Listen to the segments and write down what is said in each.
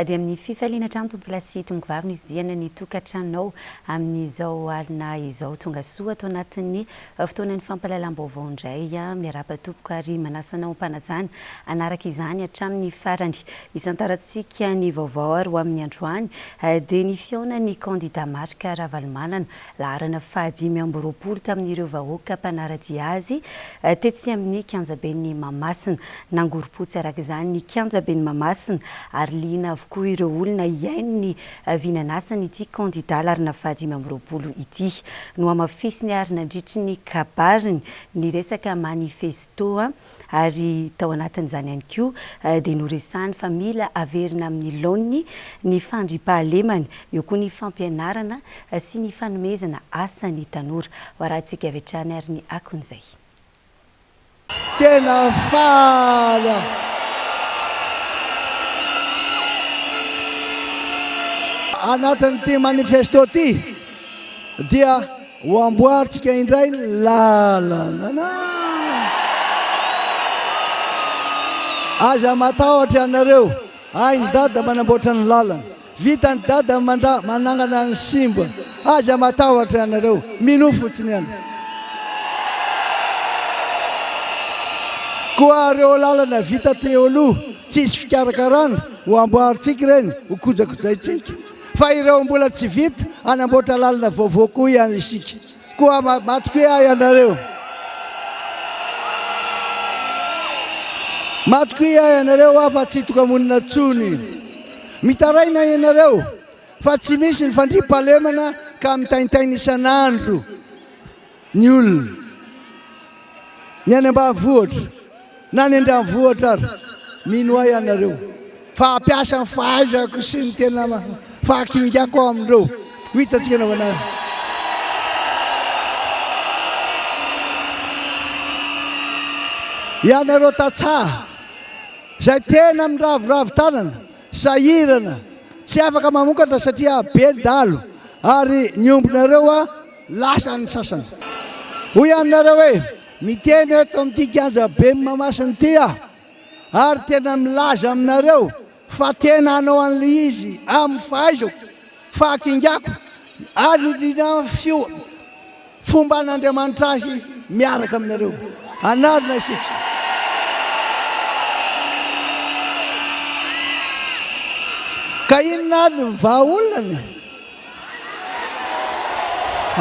dia amin'ny fifaliana trano tompolasy tongovavy izy diana ny tokantranonao amin'izao alina izao tonga soa ato anatin'ny fotoanan'ny fampahalalam-baovao indray miarapa-tompoka ary manasanao mpanajana anaraka izany hatramin'ny farany isantarantsika ny vaovao ary ho amin'ny androany dia ny fiona ny kandida marika Ravalomanana laharana 520 tamin'ireo vahoaka mpanaradia azy tetsy amin'ny kianjaben'ny Mahamasina nangoropotsy araka izany ny kianjaben'ny Mahamasina ary liana avokoa ireo olona iaino ny vinanasany ity kandida laharana 520 ity no amafisiny ary nandritry ny kabariny ny resaka manifesto ary tao anatin'izany ihany koa dia noresahany fa mila averina amin'ny laoniny ny fandriampahalemany eo koa ny fampianarana sy ny fanomezana asan'ny tanora hoarahantsika avy hatrany ary ny akon'izay. Tena fala anatin'ity manifesto ty dia ho amboaritsika indray lalana aza matahotra anareo ainy dada manamboatra ny lalana vitany dada manangana ny simba aza matahotra anareo mino fotsiny any koa reo lalana vita teo aloha tsisy fikarakarana ho amboaritsika reny ho kojakojaitsika fa ireo mbola tsy vita anamboatra lalana vaovao koa ihany isika koa matoky ahy anareo matoky ahy anareo afa tsy hitoka monina tsony mitaraina ianareo fa tsy misy ny fandriampahalemana ka mitaintaina isan'andro ny olona ny any ambanivohitra na ny andrenivohitra ary mino ahy anareo fa ampiasa ny fahaizako sy ny tena fahakingako ao amindreo hitatsika naovana ianareo tatsaha zay tena miravoravo tanana sahirana tsy afaka mamokatra satria be dalo ary ny ombonareo lasa ny sasany hoy aminareo hoe miteny eto amin'ity kianja be Mahamasina ity ary tena milaza aminareo fa tena anao an'le izy amin'ny fahaizako fahakingako ary nina fio fomba an'Andriamanitra ahy miaraka aminareo anarina isika ka inona ary ny vahaolana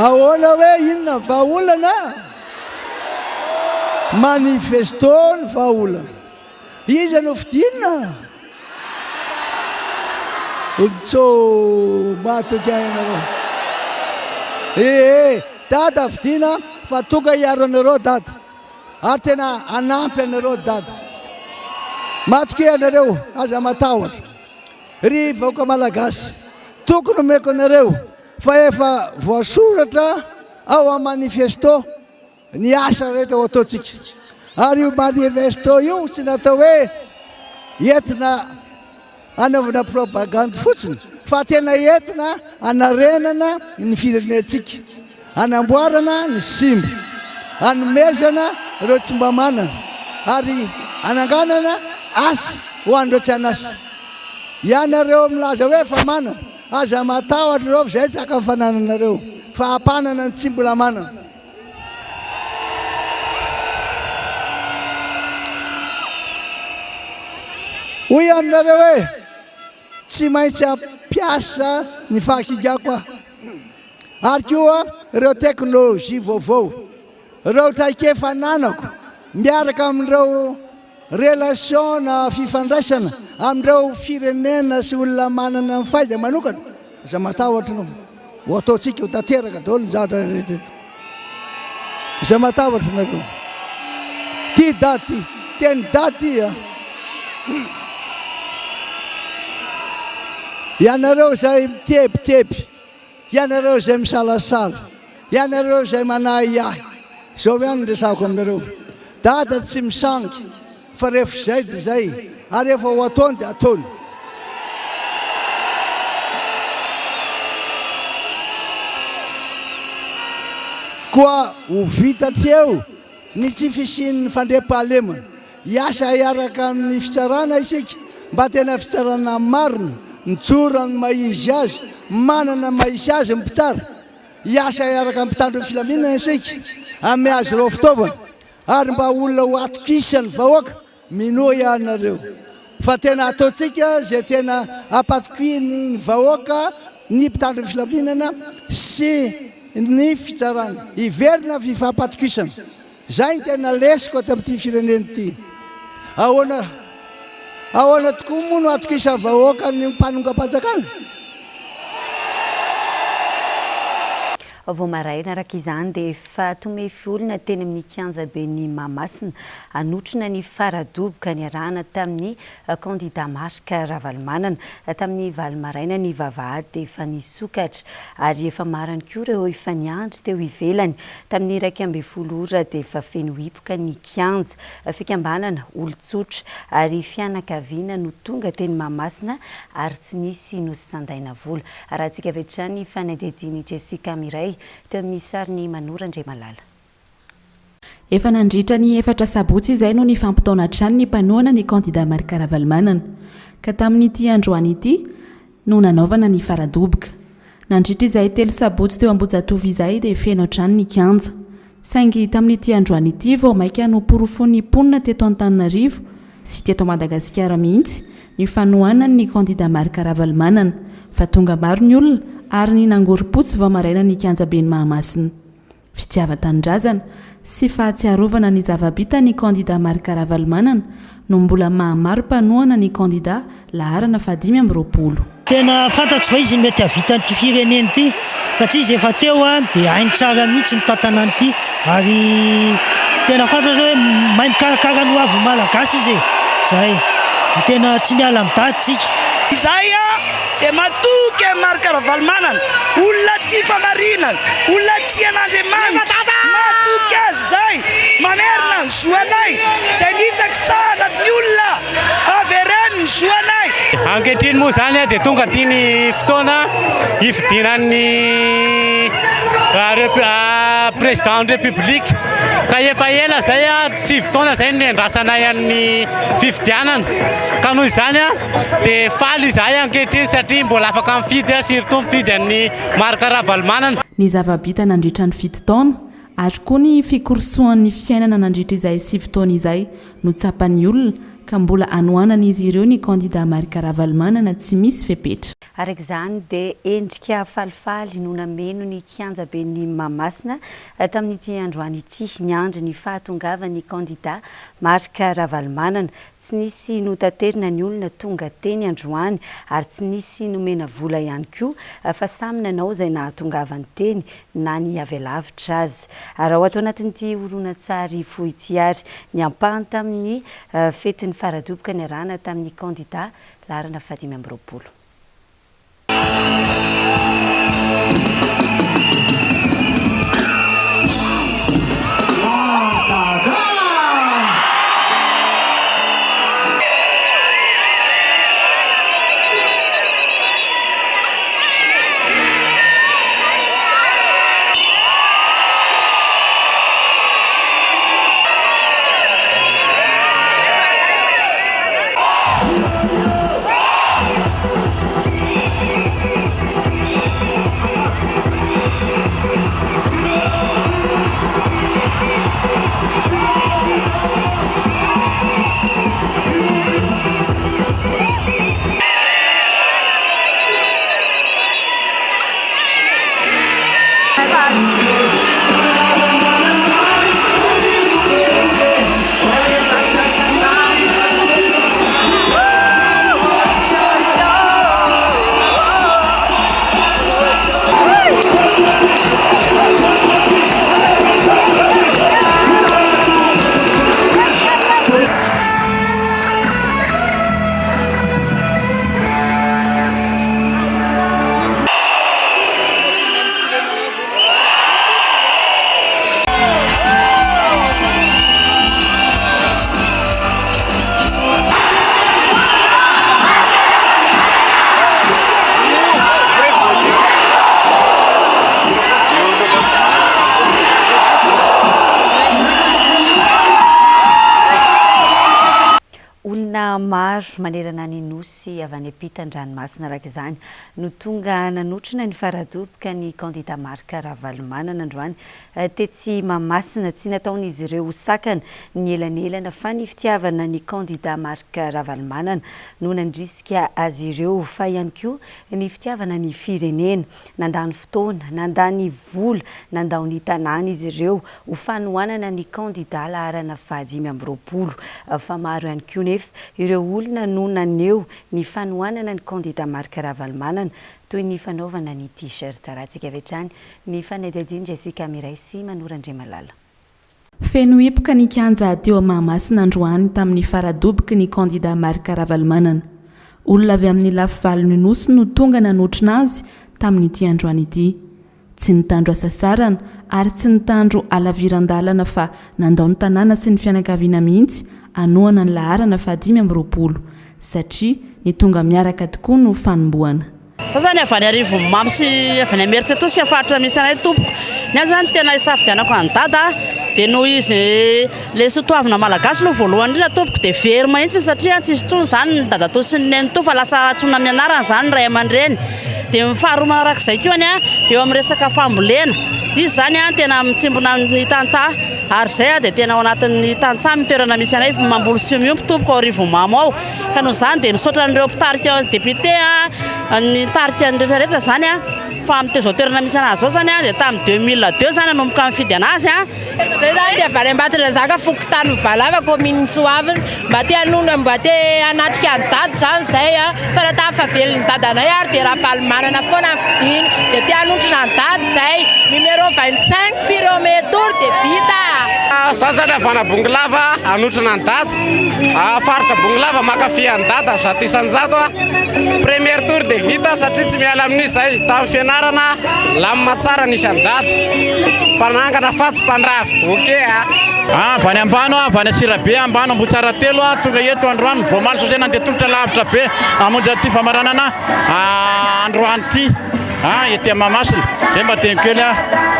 ahoana hoe inona vahaolana manifesto ny vahaolana izy no fidinina tso matoky ainareo dada fidina fa tonga hiaro anareo dada ary tena anampy anareo dada matoky anareo aza matahotra ry vahoaka malagasy tokony omeko anareo fa efa voasoratra ao amin'ny manifesto ny asa rehetra ho ataotsika ary io manifesto io tsy natao hoe entina anaovana propagande fotsiny fa tena entina anarenana ny firenentsika anamboarana ny simba anomezana ireo tsy mba manana ary ananganana asa ho andreo tsy anasa ianareo milaza hoe fa manana aza matahotra reo zay tsaka mifanananareo fa hampanana ny tsy mbola manana hoy aminareo hoe tsy maintsy ampiasa ny fahakingako ary koa ireo teknôlôjia vaovao ireo traikefa nanako miaraka amin'ireo relation na fifandraisana amin'ireo firenena sy olona manana ny faiza manokana za matahotra anao ho ataotsika ho tanteraka daholo ny zavatra rehetra za matahotra nareo ty daty teny daty ianareo zay mitebiteby ianareo zay misalasala ianareo zay manahy ahy zao ihany nresahako aminareo dada tsy misangy fa rehefa zay dia zay ary rehefa ho ataony dia ataony koa ho vitatreo ny tsy fisian'ny fandriampahalemana hiasa hiaraka amin'ny fitsarana isika mba tena fitsarana marina nitsorany maizy azy manana maisy azy mpitsara hiasa iaraka mpitandro ny filaminana isika ame azy reo fitaovana ary mba olona ho atokisany vahoaka mino ianareo fa tena ataotsika zay tena apatokiny ny vahoaka ny mpitandro ny filaminana sy ny fitsarana iverina fifampatokisana zay tena lesiko ato amin'ity fireneny ity ahoana tokoa moa no atokisa vahoaka ny mpanonga-panjakana vao maraina araka izany dia efa tomefy olona teny amin'ny kianja be ny Mahamasina anotrina ny faradoboka ny arahana tamin'ny kandida marika Ravalomanana tamin'ny valomaraina ny vavahady dia efa nisokatra ary efa marany koa ireo efa niandry teo ivelany tamin'ny 12 ora dia efa feno hipoka ny kianja fikambanana olon-tsotra ary fianakaviana no tonga teny Mahamasina ary tsy nisy nosandaina vola raha tsika avy hatrany fanadidiny Jessica Miray teo amin'ny sariny Manora Andriamalala. Efa nandritra ny 4 sabotsy izay no nifampitaona hatrany ny mpanohana ny kandida marika Ravalomanana ka tamin'ity androany ity no nanaovana ny faradoboka. Nandritra izay 3 sabotsy teo Ambohijatovo izay dia feno hatrany ny kianja. Saingy tamin'ity androany ity vao maika no porofony ponina teto Antananarivo sy teto Madagasikara mihitsy ny fanohana ny kandida marika Ravalomanana fa tonga maro ny olona ary ny nangorom-potsy vao maraina ny kianja be ny Mahamasina. Fitiava-tanindrazana sy fahatsiarovana ny zava-bita ny kandida marika Ravalomanana no mbola mahamaro mpanohana ny kandida laharana 520. Tena fantatro fa izy mety havita an'ity fireneny ity satria izy efa teo dia hainy tsara mihitsy mitantana an'ity ary tena fantatro hoe mahay mikarakara ny hoavy malagasy izy zay tena tsy miala midady tsika izay dia matoky marika Ravalomanana olona tia famarinana olona tia an'Andriamanitra matoky azy zay mamerina ny zoanay zay nitsaka tsara ny olona avereny ny zoanay ankehitriny moa zany dia tonga tiany fotoana hifidinan'ny président république ka efa ela zay sy fotoana zay ny andrasanay amin'ny fifidianana ka noho izany dia faly izahay ankehitriny satria mbola afaka mifidy surtout mifidy amin'ny marika Ravalomanana. Ny zava-bita nandritra ny 7 taona ary koa ny fikorosoan'ny fiainana nandritra izay 7 taona izay no tsapan'ny olona ka mbola anohanana izy ireo ny kandida marika Ravalomanana tsy misy fepetra. Araka izany dia endrika falifaly no nameno ny kianja be ny Mahamasina tamin'ity androany ity niandry ny fahatongavan'ny kandida marika Ravalomanana. Tsy nisy notaterina ny olona tonga teny androany ary tsy nisy nomena vola ihany koa fa samy nanao izay nahatongavany teny na ny avy lavitra azy. Raha ho atao anatin'ity horonan-tsary fohy ity ary ny ampahany tamin'ny fetin'ny faradoboka ny arahana tamin'ny kandida laharana 520. maro manerana ny nosy avy any ampitan-dranomasina araka izany no tonga nanotrona ny faradoboka ny kandida marika Ravalomanana androany tetsy Mahamasina tsy nataon'izy ireo sakana ny elanelana fa ny fitiavana ny kandida marika Ravalomanana no nandrisika azy ireo fa ihany koa ny fitiavana ny firenena nandany fotoana nandany vola nandao ny tanàna izy ireo ho fanohanana ny kandida laharana 520 fa maro ihany koa nefa ireo olona no naneo ny fanohanana ny kandida marika Ravalomanana toy ny fanaovana ny t-shirt ratsika vetrany ny fanedediny Jessica Miray sy Manorandrimalala. Feno hipoka ny kianja teo Mahamasina androany tamin'ny faradoboka ny kandida marika Ravalomanana. Olona avy amin'ny lafivalon'ny nosy no tonga nanotrina azy tamin'ity androany ity. Tsy nitandro asa sarana ary tsy nitandro alaviran-dalana fa nandao ny tanàna sy ny fianakaviana mihitsy anohana ny laharana 520 satria ny tonga miaraka tokoa no fanombohana. Zany avany arivo mamsy avany ameritsy tosika faritra misy anay tompoko. Ny zany tena isafidianako any dada dia noho izy le sotoavina malagasy lo voalohany indrindra tompoko dia very mahitsy satria tsy isy tsony zany ny dada to sy ny neny to fa lasa tsona mianarana zany ray aman-dreny. Dia mifaharoa manarak'izay koa any eo amin'ny resaka fambolena. Izy zany tena mitsimbona ny tantsaha ary zay dia tena ao anatin'ny tantsaha mitoerana misy anay mamboly sy miompy tompoko ao arivo mamo ao. Ka noho zany dia nisaotra an'ireo mpitarika député ny tarika ny rehetrarehetra zany fa amin'ny zao toerana misy anazy zao zany dia tamin'ny 2002 zany anomboka mifidy anazy zay zany dia vary ambatana zaka fokotany valava commune Soavina mba te hanona mba te hanatrika ny dady zany zay fa raha tafavelon'ny dadanay ary dia Ravalomanana foana fidiny dia te hanotrina ny dady zay numéro 25 pirometour dia vita. Sasatra avana Bongolava anotrina ny dady faritra Bongolava makafia ny dady zato isanjato premier tour dia vita satria tsy miala amin'izay tamin'ny fianarana lamina tsara nisy any dady mpanangana fatsy mpandrava vany ambano vany Asirabe ambano Ambotsara telo tonga eto androany voamaly sosena dia tongotra lavitra be amonjy ty famaranana androany ty ety Mahamasina zay mba teny kely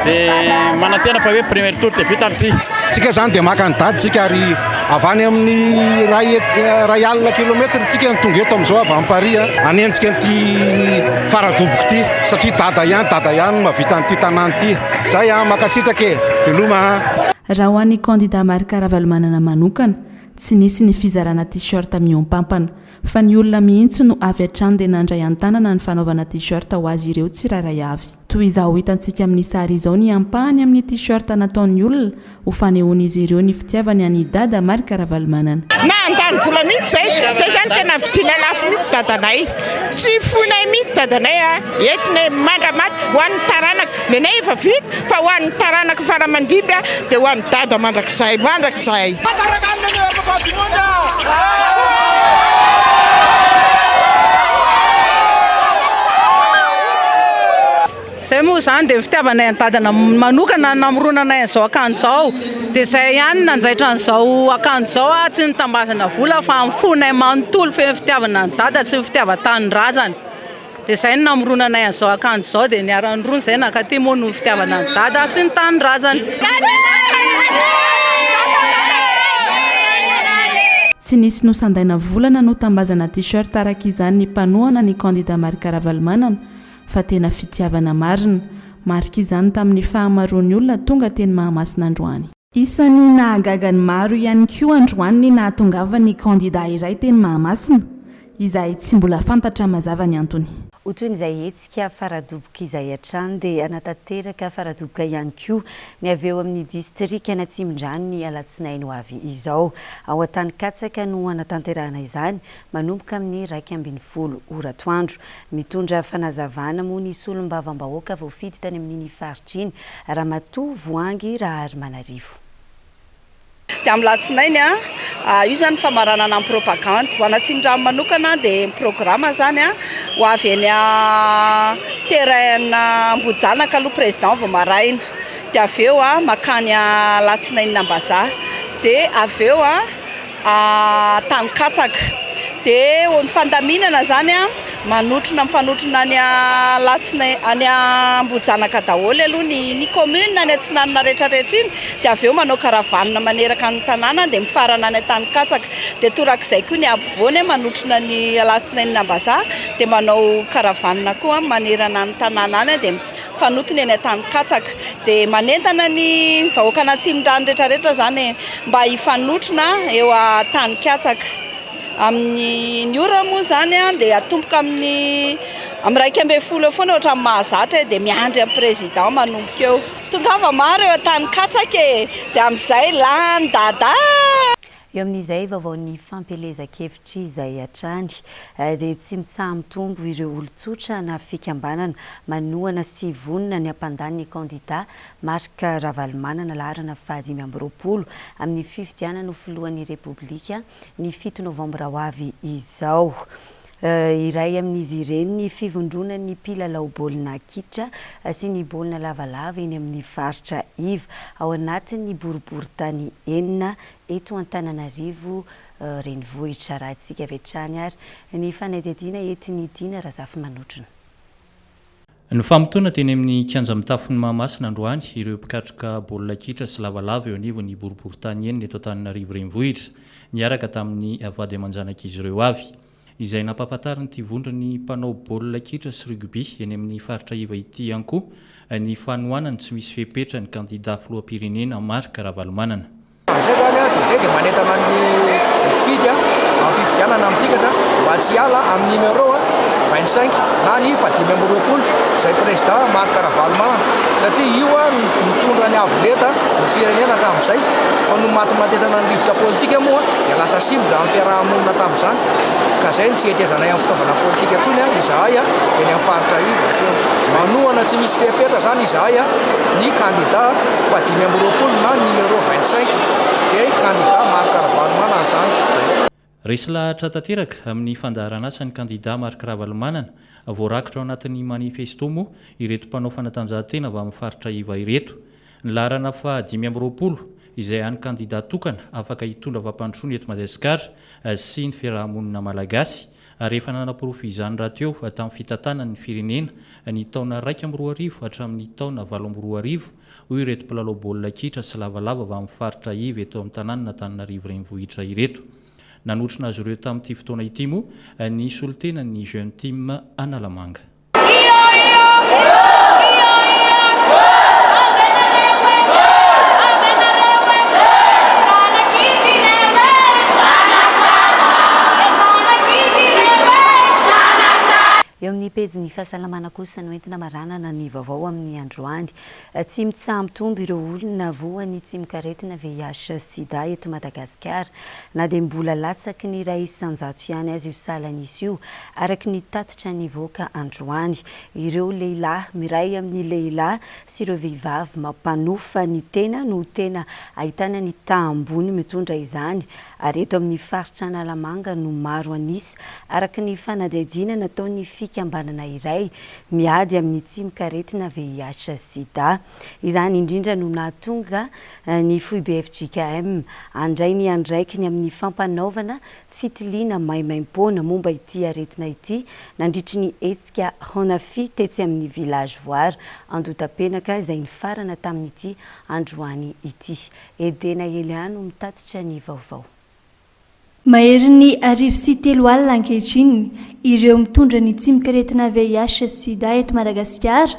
dia manantena fa hoe premier tour dia vita amin'ity. Tsika zany dia maka ny dady tsika ary avany amin'ny ray alina kilometatra tsika ny tonga eto amin'izao avy amin'ny Paris anentsika an'ity faradoboka ity satria dada ihany mahavita an'ity tanàna ity. Zay makasitraka veloma. Raha ho an'ny kandida marika Ravalomanana manokana tsy nisy ny fizarana t-shirt miompampana fa ny olona mihitsy no avy hatrany dia nandray an-tanana ny fanaovana t-shirt ho azy ireo tsirairay avy. Toy izao hitantsika amin'ny sary izao ny ampahany amin'ny t-shirt nataon'ny olona ho fanehoan'izy ireo ny fitiavany any dada marika Ravalomanana. Na andany vola mihitsy zay zany tena vidiana lafo mihitsy dadanay. Tsy fonay mihitsy dadanay entinay mandramaty ho an'ny taranaka nenay efa vita fa ho an'ny taranaka faramandimby dia ho an'ny dada mandrakizay. Zay moa zany dia fitiavanay ny dadana manokana namoronanay an'izao akanjo zao dia zay ihany nanjaitra an'izao akanjo zao tsy nitambazana vola fa mifonay manontolo fe fitiavana ny dada sy fitiavan-tanin-drazana dia zay ny namoronanay an'izao akanjo zao dia niarany rony zay nakaty moa no fitiavana ny dada sy ny tanin-drazana. Tsy nisy nosandaina volana no tambazana t-shirt araka izany ny mpanohana ny kandida marika Ravalomanana fa tena fitiavana marina marika izany tamin'ny fahamaroan'ny olona tonga teny Mahamasina androany. Isan'ny nahagagany maro ihany koa androany ny nahatongavany kandida iray teny Mahamasina izay tsy mbola fantatra mazava ny antony. Otoin'izay hetsika faradoboka izay hatrany dia anatanteraka faradoboka ihany koa ny avy eo amin'ny distrika Anatsimondrano ny alatsinainy ho avy izao. Ao Antanikatsaka no anatanterahana izany manomboka amin'ny 12 oratoandro. Mitondra fanazavana moa ny solom-bavam-bahoaka voafidy tany amin'ny faritriny Ramatoa Voangy Raharmanarivo. Dia amin'ny latsinainy io zany famaranana amin'ny propagande ho Anatsimondrano manokana dia programma zany ho avy eny terrain Ambojanaka aloha président vao maraina dia avy eo makany latsinainy Nambazaha dia avy eo Tanikatsaka dia ny fandaminana zany a manotrona mifanotrona any Alatsinainy any Ambohijanaka daholo aloha ny commune any Atsinanana rehetrarehetra iny dia avy eo manao karavanina maneraka ny tanàna dia mifarana any Tanin-Katsaka dia torak'izay koa ny ampovoany manotrona ny Alatsinainy Nambazaha dia manao karavanina koa manerana ny tanàna any dia fanotony any Tanin-Katsaka dia manentana ny vahoaka any Atsimondrano rehetrarehetra zany mba hifanotrona eo a Tanin-Katsaka amin'ny ora moa zany a dia atomboka amin'ny 120 foana ohatran'ny mahazatra dia miandry amin'ny président manomboka eo tongava maro eo Tanin-Katsaka dia amin'izay lany dada. Eo amin'izay vaovaon'ny fampelezan-kevitry izay hatrany dia tsy mitsaha mitombo ireo olon-tsotra na fikambanana manohana sy vonona ny hampandaniny kandida marika Ravalomanana laharana 520 amin'ny fifidianana ho filohan'ny Repoblika ny 7 Novambra ho avy izao. Iray amin'izy ireny ny fivondrona ny mpilalao baolina kitra sy ny baolina lavalava eny amin'ny faritra Iva ao anatin'ny boriboritany 4 eto Antananarivo renivohitra raha tsika vetrany ary ny fanadihadiana entiny Dina Razafy Manotrona. Ny famotona teny amin'ny kianja mitafony Mahamasina androany ireo mpikatroka baolina kitra sy lavalava eo anivon'ny boriboritany 4 eto Antananarivo renivohitra niaraka tamin'ny vady aman-janak'izy ireo avy izay nampahafantariny ty vondrony mpanao baolina kitra sy rugby eny amin'ny faritra Iva ity ihany koa ny fanohanany tsy misy fepetra ny kandida filoham-pirenena marika Ravalomanana. Zay zany dia zay dia manentana ny fidy amin'ny fifidianana amin'tikatra mba tsy hiala amin'ny numéro 25 na ny 520 izay président marika Ravalomanana satria io mitondra ny avoleta ny firenena tamin'izay fa no matimatesana ny rivotra politika moa dia lasa simba izany fiarahamonina tamin'izany ka zay ny tsy hetezanay amin'ny fitaovana politika intsony izahay eny amin'ny faritra Iva akeo manohana tsy misy fepetra zany izahay ny kandida 520 na numéro 25 dia kandida marika Ravalomanana zany. Resy lahatra tanteraka amin'ny fandaharana asa ny kandida marika Ravalomanana voarakitra ao anatin'ny manifesto moa ireto mpanao fanatanjahantena avy amin'ny faritra Iva ireto ny laharana 520 izay any kandida tokana afaka hitondra vampandrosoana eto Madagasikara sy ny fiarahamonina malagasy ary efa nanam-porofo izany raha teo tamin'ny fitantanany ny firenena ny taona 2012 hatramin'ny taona 2012 hoy ireto mpilalao baolina kitra sy lavalava avy amin'ny faritra Iva eto amin'ny tanàna Antananarivo renivohitra ireto. Nanotrona azy ireo tamin'ity fotoana ity moa ny solotena ny jeune team Analamanga. Eo amin'ny pejy fahasalamana kosa no entina maranana ny vaovao amin'ny androany tsy mitsaha mitombo ireo olona voany tsy mikaretina VIH sida eto Madagasikara na dia mbola latsaky ny iray isan-jato ihany azy io salan'izy io araky ny tatitra ny voaka androany ireo lehilahy miray amin'ny lehilahy sy ireo vehivavy mampanofa ny tena no tena ahitana ny tahambony mitondra izany ary eto amin'ny faritra Analamanga no maro anisy araky ny fanadihadiana nataony fikambanana iray miady amin'ny tsy mikaretina VIH sida izany indrindra no nahatonga ny FIBFJKM andray ny andraikiny amin'ny fampanaovana fitiliana maimaim-poana momba ity aretina ity nandritry ny hetsika Honafi tetsy amin'ny village voary Andotapenaka izay ny farana tamin'ity androany ity. Edena Eliano mitatitra ny vaovao. Mahery ny 3 alina ankehitriny ireo mitondra ny tsy mikaretina VIH sida eto Madagasikara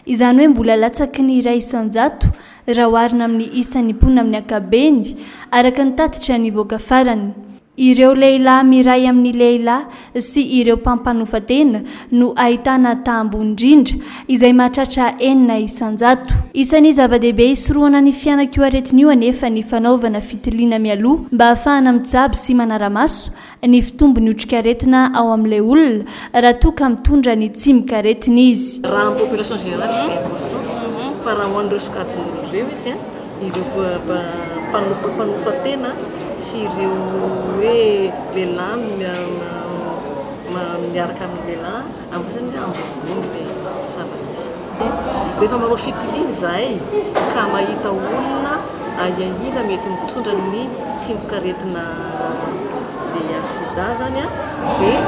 izany hoe mbola latsaky ny iray isan-jato raha oharina amin'ny isan'ny mponina amin'ny ankabeny araka ny tatitra ny voaka farany. Ireo lehilahy miray amin'ny lehilahy sy ireo mpampanofatena no ahitana tahambony indrindra izay mahatratra 9 isan-jato. Isan'ny zava-dehibe isorohana ny fianakio aretin'io anefa ny fanaovana fitiliana mialoha mba ahafahana mijabo sy manara-maso ny fitombony otrikaretina ao amin'ilay olona raha toka mitondra ny tsy mikaretina izy. Raha amin'ny population générale izy 1% fa raha hoan'ireo sokajin'olo ireo izy ireo mpanofatena sy ireo hoe lehilahy miaraka amin'ny lehilahy amin'izany izy ambony salanisa. Rehefa manao fitiliana izahay ka mahita olona aiahina mety mitondra ny tsy mikaretina VIH sida zany a dia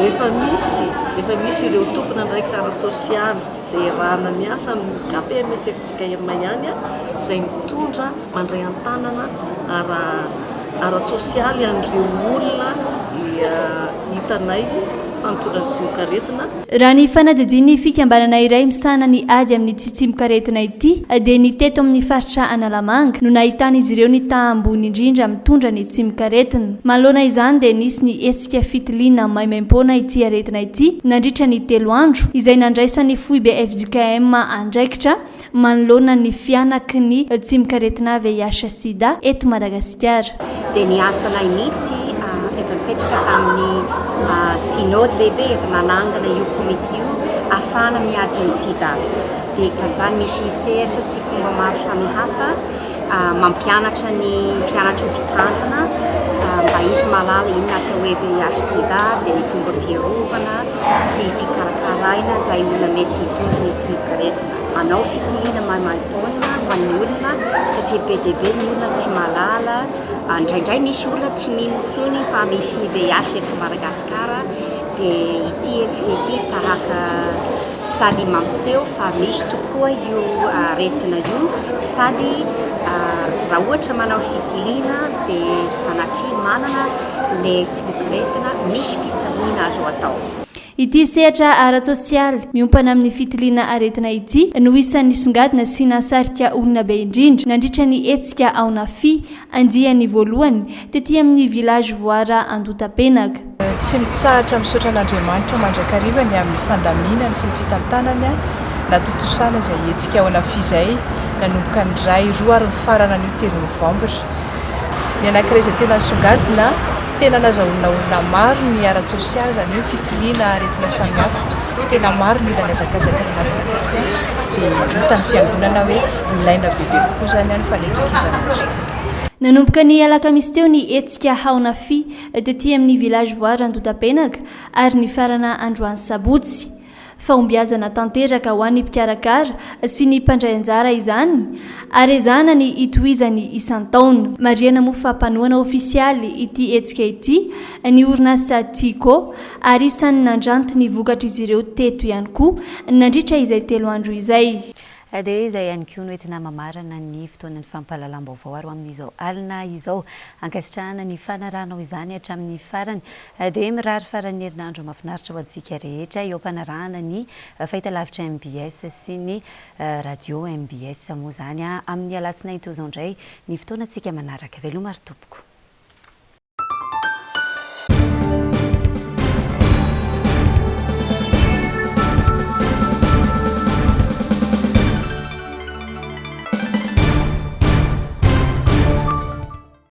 efa misy ireo tompona ndraikitra ara-tsosialy zay rahana miasa KPMSF-tsika ihany a izay mitondra mandray an-tanana ara-tsosialy an'ireo olona hitanay famitondran-tsimokaretina. Raha ny fanadidiny fikambanana iray misana ny ady amin'ny tsitsimokaretina ity dia ny teto amin'ny faritra Analamanga no nahitana izy ireo ny tahambony indrindra mitondra ny tsimokaretina. Manoloana izany dia nisy ny hetsika fitiliana maimaim-poana ity aretina ity nandritra ny 3 andro izay nandraisan'ny FJKM andraikitra manoloana ny fianaky ny tsimokaretina VIH/SIDA eto Madagasikara. Dia ny asanay mihitsy efa mipetraka tamin'ny synode lehibe efa nanangana io komity io ahafahana miady amin'ny sida. Dia kanjany misy sehatra sy fomba maro samihafa mampianatra ny mpianatra mpitandrina mba izy malala inona atao hoe VIH/SIDA dia ny fomba fiarovana sy fikarakarana izay olona mety hitondra ny tsimokaretina. Manao fitiliana maimaim-poana ho an'ny olona satria be dia be ny olona tsy malala. Indraindray misy olona tsy mino intsony fa misy VIH eto Madagasikara dia ity hetsika ity tahaka sady mampiseho fa misy tokoa io aretina io sady raha ohatra manao fitiliana dia sanatria manana ilay tsimokaretina misy fitsaboana azo atao. Ity sehatra ara-tsosialy miompana amin'ny fitiliana aretina ity no isan'ny songadina sy nasarika olona be indrindra nandritra ny hetsika aonafi andiany voalohany tetỳ amin'ny village voara Andotapenaka. Tsy mitsahatra misaotra an'Andriamanitra mandrakariva ny amin'ny fandaminany sy ny fitantanany natotosana izay hetsika aonafi izay nanomboka ny 2 ary ny farana ny 3 Novambra. Ny anankiray izay tena songadina tena nazahoana olona maro ny ara-tsosialy izany hoe fitiliana aretina samihafa. Tena maro ny olona niazakazaka ny anatiny aty dia hitan'ny fiangonana hoe ilaina bebe kokoa izany ny fanekekizana azy. Nanomboka ny alakamisy teo ny hetsika haonafi tetỳ amin'ny village voara Andotapenaka ary ny farana Mbs Sabotsy. Fahombiazana tanteraka ho an'ny mpikarakara sy ny mpandray anjara izany arezana ny itohizany isan-taona. Mariana moa fampanoana ofisialy ity hetsika ity ny orinasa Tiko ary isan'ny nandranty ny vokatra izy ireo teto ihany koa nandritra izay 3 andro izay. Dia izay ihany koa no entina mamarana ny fotoanan'ny fampahalalam-baovao ary amin'izao alina izao ankasitrahana ny fanaranao izany hatramin'ny farany dia mirary farany herinandro mahafinaritra ho antsika rehetra eo ampanarahana ny fahitalavitra MBS sy ny radio MBS moa izany amin'ny alatsinainy toy izao indray ny fotoanantsika manaraka. Veloma ry tompoko.